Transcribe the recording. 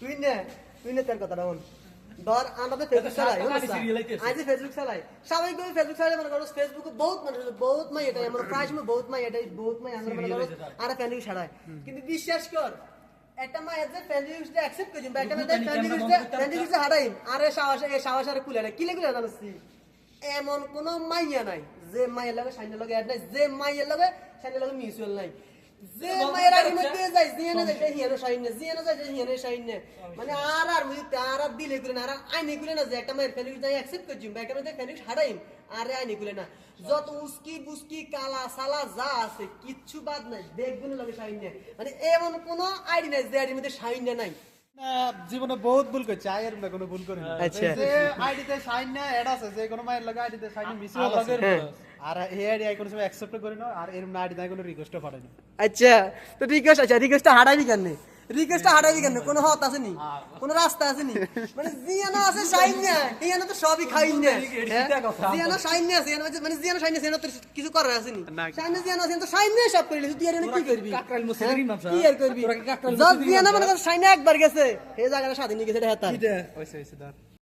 তুই না তার কথাটা বল ধর আমরা তো ফেসবুক চালাই আজ ফেসবুক চালাই স্বাভাবিকভাবে ফেসবুক চালাই মনে করো ফেসবুকে বহুত মাই এটা আমরা প্রায় সময় বহুত মাই আমরা মনে করো আর ফ্যান ইউজ ছাড়াই কিন্তু বিশ্বাস কর একটা মাই যে ফ্যান ইউজটা অ্যাকসেপ্ট করি বা একটা ফ্যান ইউজটা হারাই আরে সাহস আর কুলে না কিলে জানাচ্ছি এমন কোন মাইয়া নাই যে মাইয়ের লগে সাইনের লগে অ্যাড নাই যে মাইয়ের লগে সাইনের লগে মিউচুয়াল নাই যে মায়ের আগে মধ্যে যাই জিয়ানো যাই হিয়ানো সাইনে জিয়ানো যাই হিয়ানো সাইনে মানে আর মুইতে আর দিলে গুলো না আর আইনে গুলো না যে একটা মায়ের ফ্যামিলি যাই অ্যাকসেপ্ট করছি বা একটা মায়ের ফ্যামিলি হারাইম আর আইনে গুলো না যত উস্কি বুস্কি কালা সালা যা আছে কিচ্ছু বাদ নাই দেখগুলো লাগে সাইনে মানে এমন কোন আইডি নাই যে আইডির মধ্যে সাইনে নাই জীবনে বহুত ভুল করছে আয়ের না কোনো ভুল করিনি আচ্ছা যে আইডিতে সাইন না এড আছে যে কোনো মায়ের লাগে আইডিতে সাইন মিস হয়ে আছে আর এই আইডি আই কোনো সময় অ্যাকসেপ্ট করি না আর এর না আইডি নাই কোনো রিকোয়েস্টও পাঠাই না আচ্ছা তো রিকোয়েস্টটা হারাইবি কেন কোনো হত আছে নি কোনো রাস্তা আছে নি মানে জিয়ানো আছে সাইন না ইয়ানো তো সবই খাই না জিয়ানো সাইন না জিয়ানো মানে জিয়ানো সাইন না জিয়ানো তো কিছু করার আছে নি সাইন জিয়ানো আছে তো সাইন না সব করিলি তুই আর কি করবি কাকরাইল মুসলিম নাম কি আর করবি যা জিয়ানো মানে সাইন একবার গেছে এই জায়গাটা স্বাধীন গেছে এটা হেতা হইছে ধর